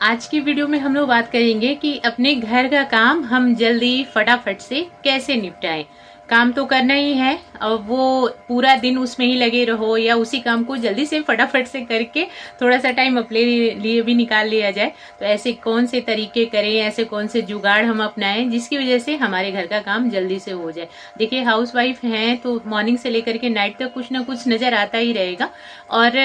आज की वीडियो में हम लोग बात करेंगे कि अपने घर का काम हम जल्दी फटाफट से कैसे निपटाएं। काम तो करना ही है और वो पूरा दिन उसमें ही लगे रहो या उसी काम को जल्दी से फटाफट से करके थोड़ा सा टाइम अपने लिए भी निकाल लिया जाए। तो ऐसे कौन से तरीके करें, ऐसे कौन से जुगाड़ हम अपनाएं जिसकी वजह से हमारे घर का काम जल्दी से हो जाए। देखिए, हाउस वाइफ हैं तो मॉर्निंग से लेकर के नाइट तक कुछ ना कुछ नजर आता ही रहेगा और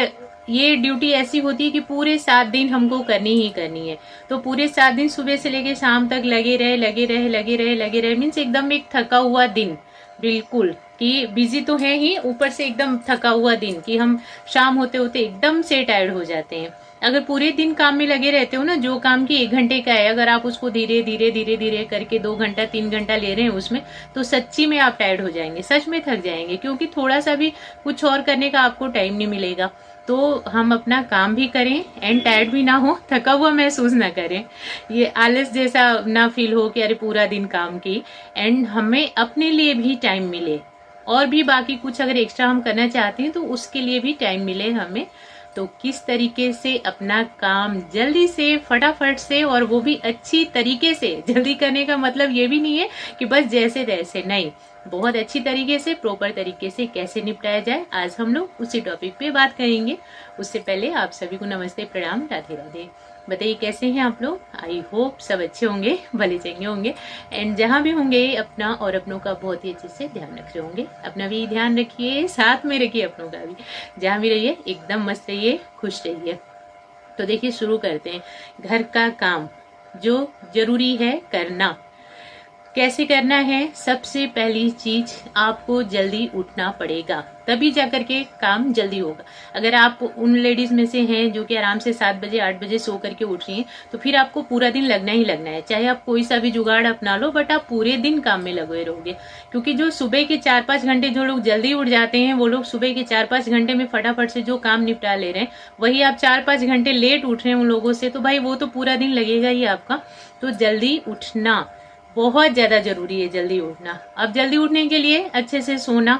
ये ड्यूटी ऐसी होती है कि पूरे 7 दिन हमको करनी ही करनी है। तो पूरे 7 दिन सुबह से लेके शाम तक लगे रहे मीन्स एकदम एक थका हुआ दिन। बिल्कुल कि बिजी तो है ही, ऊपर से एकदम थका हुआ दिन कि हम शाम होते होते एकदम से टायर्ड हो जाते हैं। अगर पूरे दिन काम में लगे रहते हो ना, जो काम की 1 घंटे का है, अगर आप उसको धीरे धीरे धीरे धीरे करके 2 घंटा 3 घंटा ले रहे हैं उसमें, तो सच्ची में आप टायर्ड हो जाएंगे, सच में थक जाएंगे, क्योंकि थोड़ा सा भी कुछ और करने का आपको टाइम नहीं मिलेगा। तो हम अपना काम भी करें एंड टायर्ड भी ना हो, थका हुआ महसूस ना करें, ये आलस जैसा ना फील हो कि अरे पूरा दिन काम की, एंड हमें अपने लिए भी टाइम मिले और भी बाकी कुछ अगर एक्स्ट्रा हम करना चाहते हैं तो उसके लिए भी टाइम मिले हमें। तो किस तरीके से अपना काम जल्दी से फटाफट से और वो भी अच्छी तरीके से, जल्दी करने का मतलब ये भी नहीं है कि बस जैसे तैसे, नहीं, बहुत अच्छी तरीके से प्रॉपर तरीके से कैसे निपटाया जाए, आज हम लोग उसी टॉपिक पे बात करेंगे। उससे पहले आप सभी को नमस्ते, प्रणाम, राधे राधे। बताइए कैसे हैं आप लोग। आई होप सब अच्छे होंगे, भले चंगे होंगे एंड जहां भी होंगे अपना और अपनों का बहुत ही अच्छे से ध्यान रख रहे होंगे। अपना भी ध्यान रखिए, साथ में रखिए अपनों का भी। जहां भी रहिए एकदम मस्त रहिए, खुश रहिए। तो देखिए शुरू करते हैं। घर का काम जो जरूरी है करना, कैसे करना है। सबसे पहली चीज, आपको जल्दी उठना पड़ेगा, तभी जाकर के काम जल्दी होगा। अगर आप उन लेडीज में से हैं जो कि आराम से 7 बजे 8 बजे सो करके उठ रही हैं, तो फिर आपको पूरा दिन लगना ही लगना है, चाहे आप कोई सा भी जुगाड़ अपना लो, बट आप पूरे दिन काम में लगे रहोगे। क्योंकि जो सुबह के 4-5 घंटे जो लोग जल्दी उठ जाते हैं, वो लोग सुबह के 4-5 घंटे में फटाफट से जो काम निपटा ले रहे हैं, वही आप 4-5 घंटे लेट उठ रहे हैं उन लोगों से, तो भाई वो तो पूरा दिन लगेगा ही आपका। तो जल्दी उठना बहुत ज्यादा जरूरी है, जल्दी उठना। अब जल्दी उठने के लिए अच्छे से सोना,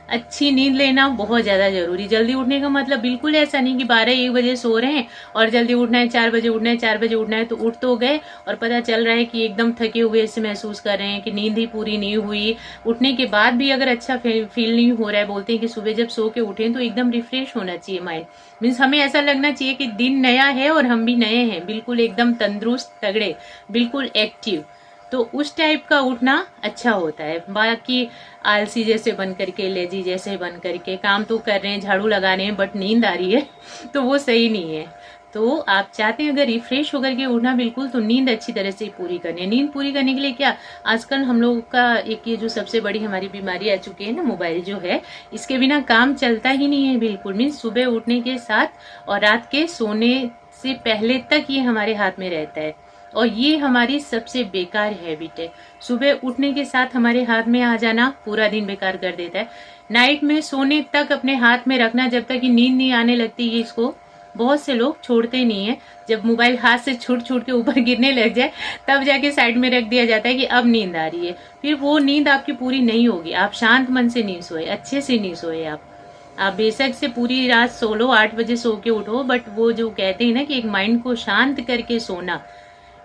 अच्छी नींद लेना बहुत ज्यादा जरूरी। जल्दी उठने का मतलब बिल्कुल ऐसा नहीं कि 12-1 बजे सो रहे हैं और जल्दी उठना है, 4 बजे उठना है, 4 बजे उठना है, तो उठ तो गए और पता चल रहा है कि एकदम थके हुए से महसूस कर रहे हैं कि नींद ही पूरी नहीं हुई। उठने के बाद भी अगर अच्छा फील नहीं हो रहा है, बोलते हैं कि सुबह जब सो के उठे तो एकदम रिफ्रेश होना चाहिए माइंड, मीन्स हमें ऐसा लगना चाहिए कि दिन नया है और हम भी नए हैं, बिल्कुल एकदम तंदुरुस्त तगड़े, बिल्कुल एक्टिव। तो उस टाइप का उठना अच्छा होता है। बाकी आलसी जैसे बन करके, लेजी जैसे बन करके काम तो कर रहे हैं, झाड़ू लगा रहे हैं, बट नींद आ रही है तो वो सही नहीं है। तो आप चाहते हैं अगर रिफ्रेश होकर के उठना बिल्कुल, तो नींद अच्छी तरह से पूरी करनी है। नींद पूरी करने के लिए क्या, आजकल हम लोगों का एक ये जो सबसे बड़ी हमारी बीमारी आ चुकी है ना, मोबाइल जो है, इसके बिना काम चलता ही नहीं है बिल्कुल। मीन्स सुबह उठने के साथ और रात के सोने से पहले तक ये हमारे हाथ में रहता है और ये हमारी सबसे बेकार हैबिट है। सुबह उठने के साथ हमारे हाथ में आ जाना पूरा दिन बेकार कर देता है। नाइट में सोने तक अपने हाथ में रखना, जब तक कि नींद नहीं आने लगती, ये इसको बहुत से लोग छोड़ते नहीं है। जब मोबाइल हाथ से छूट छूट के ऊपर गिरने लग जाए, तब जाके साइड में रख दिया जाता है कि अब नींद आ रही है। फिर वो नींद आपकी पूरी नहीं होगी, आप शांत मन से नहीं सोए, अच्छे से नहीं सोए। आप बेशक से पूरी रात सो लो, 8 बजे सो के उठो, बट वो जो कहते हैं ना कि एक माइंड को शांत करके सोना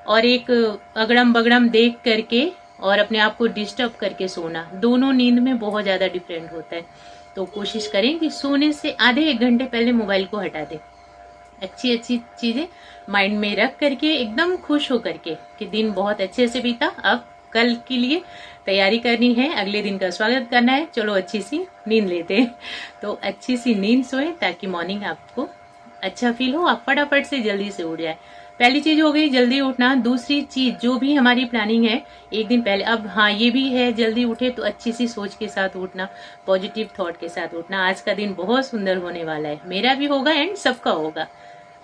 और एक अगड़म बगड़म देख करके और अपने आप को डिस्टर्ब करके सोना, दोनों नींद में बहुत ज्यादा डिफरेंट होता है। तो कोशिश करें कि सोने से आधे 1 घंटे पहले मोबाइल को हटा दें, अच्छी अच्छी चीजें माइंड में रख करके एकदम खुश होकर के कि दिन बहुत अच्छे से बीता, अब कल के लिए तैयारी करनी है, अगले दिन का स्वागत करना है, चलो अच्छी सी नींद लेते हैं। तो अच्छी सी नींद सोए ताकि मॉर्निंग आपको अच्छा फील हो, आप फटाफट से जल्दी से उठ जाए। पहली चीज हो गई जल्दी उठना। दूसरी चीज जो भी हमारी प्लानिंग है एक दिन पहले, अब हाँ ये भी है, जल्दी उठे तो अच्छी सी सोच के साथ उठना, पॉजिटिव थॉट के साथ उठना। आज का दिन बहुत सुंदर होने वाला है, मेरा भी होगा एंड सबका होगा।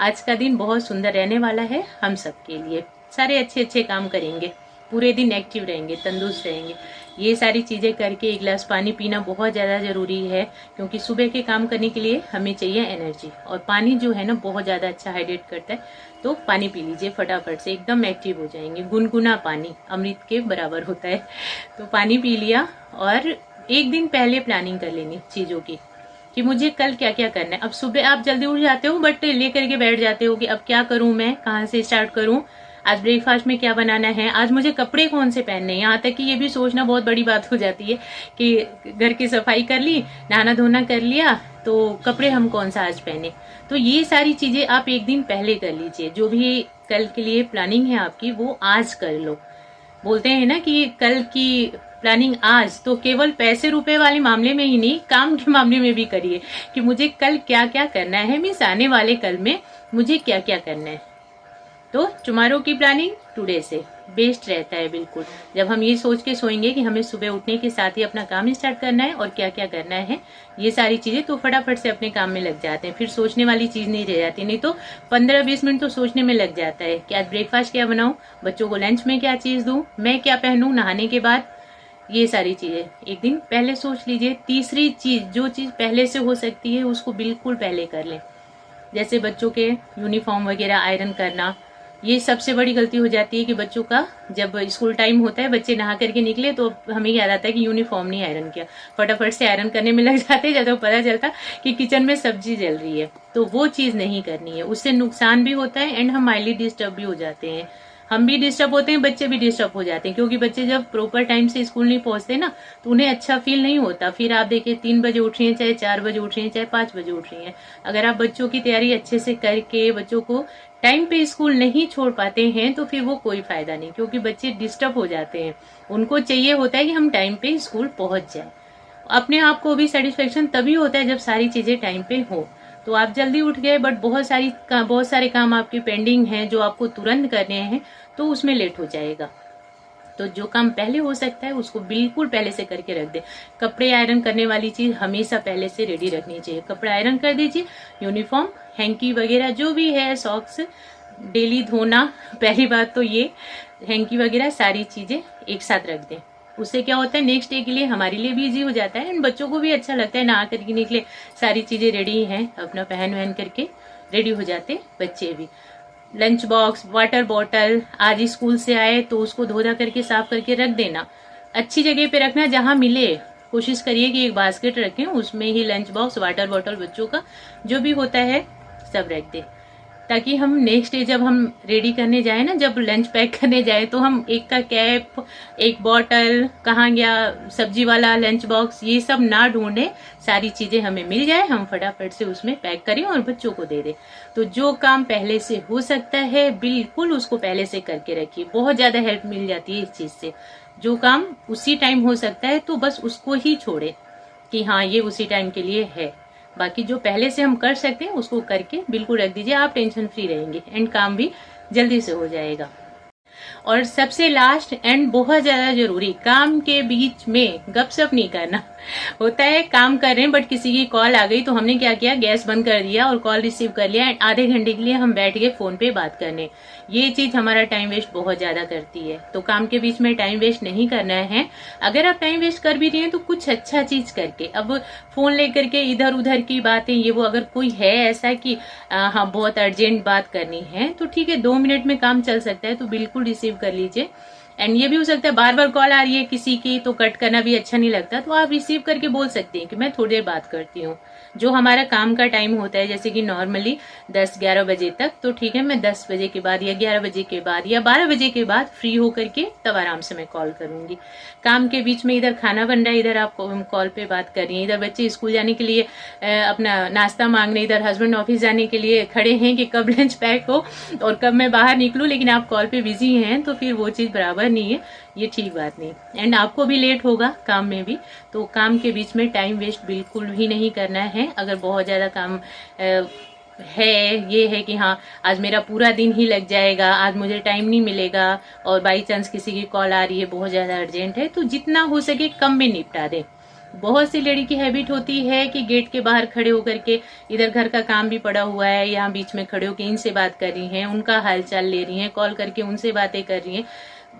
आज का दिन बहुत सुंदर रहने वाला है हम सबके लिए, सारे अच्छे अच्छे काम करेंगे, पूरे दिन एक्टिव रहेंगे, तंदुरुस्त रहेंगे। ये सारी चीजें करके 1 गिलास पानी पीना बहुत ज्यादा जरूरी है, क्योंकि सुबह के काम करने के लिए हमें चाहिए एनर्जी, और पानी जो है ना बहुत ज्यादा अच्छा हाइड्रेट करता है। तो पानी पी लीजिए फटाफट से, एकदम एक्टिव हो जाएंगे। गुनगुना पानी अमृत के बराबर होता है। तो पानी पी लिया और एक दिन पहले प्लानिंग कर लेनी चीजों की कि मुझे कल क्या क्या करना है। अब सुबह आप जल्दी उठ जाते हो बट लेकर के बैठ जाते हो कि अब क्या करूं, मैं कहाँ से स्टार्ट करूं, आज ब्रेकफास्ट में क्या बनाना है, आज मुझे कपड़े कौन से पहनने हैं। यहाँ तक कि ये भी सोचना बहुत बड़ी बात हो जाती है कि घर की सफाई कर ली, नहाना धोना कर लिया, तो कपड़े हम कौन सा आज पहने। तो ये सारी चीजें आप एक दिन पहले कर लीजिए। जो भी कल के लिए प्लानिंग है आपकी वो आज कर लो। बोलते हैं ना कि कल की प्लानिंग आज, तो केवल पैसे रुपए वाले मामले में ही नहीं, काम के मामले में भी करिए कि मुझे कल क्या क्या करना है, मीन्स आने वाले कल में मुझे क्या क्या करना है। तो टुमारो की प्लानिंग टुडे से बेस्ट रहता है बिल्कुल। जब हम ये सोच के सोएंगे कि हमें सुबह उठने के साथ ही अपना काम स्टार्ट करना है और क्या क्या करना है, ये सारी चीजें, तो फटाफट से अपने काम में लग जाते हैं। फिर सोचने वाली चीज नहीं रह जाती। नहीं तो 15-20 मिनट तो सोचने में लग जाता है कि आज ब्रेकफास्ट क्या बनाऊं, बच्चों को लंच में क्या चीज दूं, मैं क्या पहनूं नहाने के बाद। ये सारी चीजें एक दिन पहले सोच लीजिए। तीसरी चीज, जो चीज पहले से हो सकती है उसको बिल्कुल पहले कर लें। जैसे बच्चों के यूनिफॉर्म वगैरह आयरन करना, ये सबसे बड़ी गलती हो जाती है कि बच्चों का जब स्कूल टाइम होता है, बच्चे नहा करके निकले तो हमें याद आता है कि यूनिफॉर्म नहीं आयरन किया, फटाफट से आयरन करने में लग जाते हैं, जब तो पता चलता कि किचन में सब्जी जल रही है। तो वो चीज नहीं करनी है, उससे नुकसान भी होता है एंड हम माइंडली डिस्टर्ब भी हो जाते हैं। हम भी डिस्टर्ब होते हैं, बच्चे भी डिस्टर्ब हो जाते हैं, क्योंकि बच्चे जब प्रॉपर टाइम से स्कूल नहीं पहुंचते ना तो उन्हें अच्छा फील नहीं होता। फिर आप देखिए 3 बजे उठ रही हैं, चाहे 4 बजे उठ रही हैं, चाहे 5 बजे उठ रही हैं, अगर आप बच्चों की तैयारी अच्छे से करके बच्चों को टाइम पे स्कूल नहीं छोड़ पाते हैं तो फिर वो कोई फायदा नहीं, क्योंकि बच्चे डिस्टर्ब हो जाते हैं। उनको चाहिए होता है कि हम टाइम पे स्कूल पहुंच जाए। अपने आप को भी सेटिस्फेक्शन तभी होता है जब सारी चीजें टाइम पे हो। तो आप जल्दी उठ गए बट बहुत सारे काम आपके पेंडिंग हैं जो आपको तुरंत करने हैं, तो उसमें लेट हो जाएगा। तो जो काम पहले हो सकता है उसको बिल्कुल पहले से करके रख दे। कपड़े आयरन करने वाली चीज हमेशा पहले से रेडी रखनी चाहिए। कपड़े आयरन कर दीजिए, यूनिफॉर्म, हैंकी वगैरह जो भी है, सॉक्स डेली धोना। पहली बात तो ये, हैंकी वगैरह सारी चीजें एक साथ रख दें। उससे क्या होता है, नेक्स्ट डे के लिए हमारे लिए भी इजी हो जाता है एंड बच्चों को भी अच्छा लगता है, नहा करके निकले सारी चीजें रेडी हैं, अपना पहन वहन करके रेडी हो जाते बच्चे भी। लंच बॉक्स, वाटर बॉटल, आज स्कूल से आए तो उसको धो धा करके साफ करके रख देना। अच्छी जगह पे रखना जहां मिले। कोशिश करिए कि एक बास्केट रखें, उसमें ही लंच बॉक्स, वाटर बॉटल, बच्चों का जो भी होता है सब रख दे, ताकि हम नेक्स्ट डे जब हम रेडी करने जाए ना, जब लंच पैक करने जाए, तो हम एक का कैप, एक बॉटल, कहाँ गया सब्जी वाला लंच बॉक्स, ये सब ना ढूंढे, सारी चीजें हमें मिल जाए, हम फटाफट से उसमें पैक करें और बच्चों को दे दें। तो जो काम पहले से हो सकता है बिल्कुल उसको पहले से करके रखिए। बहुत ज्यादा हेल्प मिल जाती है इस चीज से। जो काम उसी टाइम हो सकता है तो बस उसको ही छोड़े कि हाँ ये उसी टाइम के लिए है। बाकी जो पहले से हम कर सकते हैं उसको करके बिल्कुल रख दीजिए, आप टेंशन फ्री रहेंगे एंड काम भी जल्दी से हो जाएगा। और सबसे लास्ट एंड बहुत ज्यादा जरूरी, काम के बीच में गपशप नहीं करना। होता है काम कर रहे हैं बट किसी की कॉल आ गई तो हमने क्या किया, गैस बंद कर दिया और कॉल रिसीव कर लिया एंड आधे घंटे के लिए हम बैठ गए फोन पे बात करने। ये चीज हमारा टाइम वेस्ट बहुत ज्यादा करती है। तो काम के बीच में टाइम वेस्ट नहीं करना है। अगर आप टाइम वेस्ट कर भी रही हैं तो कुछ अच्छा चीज करके, अब फोन लेकर के इधर उधर की बातें ये वो, अगर कोई है ऐसा कि हाँ बहुत अर्जेंट बात करनी है तो ठीक है, 2 मिनट में काम चल सकता है तो बिल्कुल रिसीव कर लीजिए। एंड ये भी हो सकता है बार बार कॉल आ रही है किसी की तो कट करना भी अच्छा नहीं लगता, तो आप रिसीव करके बोल सकते हैं कि मैं थोड़ी देर बात करती हूँ। जो हमारा काम का टाइम होता है जैसे कि नॉर्मली 10-11 बजे तक, तो ठीक है मैं 10 बजे के बाद या 11 बजे के बाद या 12 बजे के बाद फ्री होकर के तब आराम से मैं कॉल करूंगी। काम के बीच में इधर खाना बन रहा है, इधर आप कॉल पे बात कर रही हैं, इधर बच्चे स्कूल जाने के लिए अपना नाश्ता मांगने, इधर हस्बैंड ऑफिस जाने के लिए खड़े हैं कि कब लंच पैक हो और कब मैं बाहर निकलूं, लेकिन आप कॉल पे बिजी हैं, तो फिर वो चीज बराबर नहीं है, ये ठीक बात नहीं। एंड आपको भी लेट होगा काम में भी। तो काम के बीच में टाइम वेस्ट बिल्कुल भी नहीं करना है। अगर बहुत ज्यादा काम है, ये है कि हाँ आज मेरा पूरा दिन ही लग जाएगा, आज मुझे टाइम नहीं मिलेगा और बाई चांस किसी की कॉल आ रही है बहुत ज्यादा अर्जेंट है, तो जितना हो सके कम में निपटा दे। बहुत सी लेडी की हैबिट होती है कि गेट के बाहर खड़े होकर के इधर घर का काम भी पड़ा हुआ है, यहाँ बीच में खड़े होकर इनसे बात कर रही हैं, उनका हालचाल ले रही हैं, कॉल करके उनसे बातें कर रही हैं,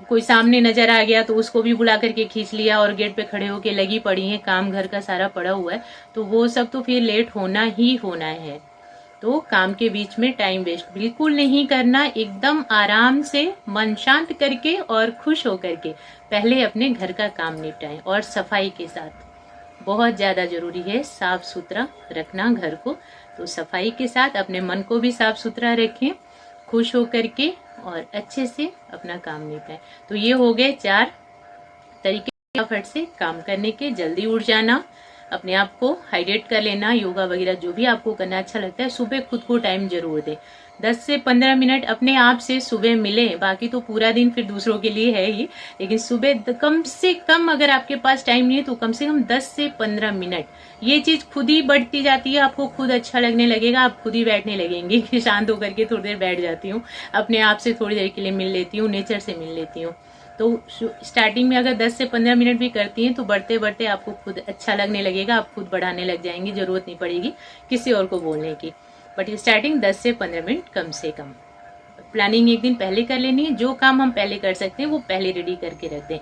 कोई सामने नजर आ गया तो उसको भी बुला करके खींच लिया और गेट पे खड़े होके लगी पड़ी हैं, काम घर का सारा पड़ा हुआ है, तो वो सब तो फिर लेट होना ही होना है। तो काम के बीच में टाइम वेस्ट बिल्कुल नहीं करना, एकदम आराम से मन शांत करके और खुश होकर के पहले अपने घर का काम निपटाएं और सफाई के साथ। बहुत ज़्यादा ज़रूरी है साफ सुथरा रखना घर को। तो सफाई के साथ अपने मन को भी साफ सुथरा रखें, खुश होकर के, और अच्छे से अपना काम निपटाएं। तो ये हो गए 4 तरीके फटाफट से काम करने के। जल्दी उठ जाना, अपने आप को हाइड्रेट कर लेना, योगा वगैरह जो भी आपको करना अच्छा लगता है। सुबह खुद को टाइम जरूर दें, 10 से 15 मिनट अपने आप से सुबह मिले। बाकी तो पूरा दिन फिर दूसरों के लिए है ही, लेकिन सुबह कम से कम, अगर आपके पास टाइम नहीं है तो कम से कम 10 से 15 मिनट। ये चीज खुद ही बढ़ती जाती है, आपको खुद अच्छा लगने लगेगा, आप खुद ही बैठने लगेंगे कि शांत होकर के थोड़ी देर बैठ जाती हूँ, अपने आप से थोड़ी देर के लिए मिल लेती हूँ, नेचर से मिल लेती हूँ। तो स्टार्टिंग में अगर 10 से 15 मिनट भी करती हैं तो बढ़ते बढ़ते आपको खुद अच्छा लगने लगेगा, आप खुद बढ़ाने लग जाएंगे, जरूरत नहीं पड़ेगी किसी और को बोलने की। बट स्टार्टिंग 10 से 15 मिनट कम से कम। प्लानिंग एक दिन पहले कर लेनी है, जो काम हम पहले कर सकते हैं वो पहले रेडी करके रख दें।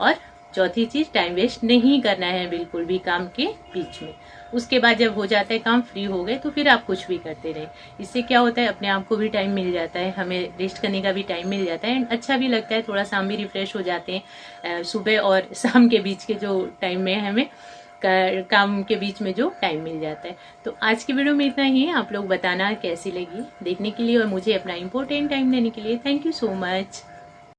और चौथी चीज, टाइम वेस्ट नहीं करना है बिल्कुल भी काम के बीच में। उसके बाद जब हो जाता है काम, फ्री हो गए, तो फिर आप कुछ भी करते रहे। इससे क्या होता है, अपने आप को भी टाइम मिल जाता है, हमें रेस्ट करने का भी टाइम मिल जाता है, एंड अच्छा भी लगता है, थोड़ा सा हम भी रिफ्रेश हो जाते हैं। सुबह और शाम के बीच के जो टाइम में हमें काम के बीच में जो टाइम मिल जाता है। तो आज की वीडियो में इतना ही है। आप लोग बताना कैसी लगी। देखने के लिए और मुझे अपना इम्पोर्टेंट टाइम देने के लिए थैंक यू सो मच।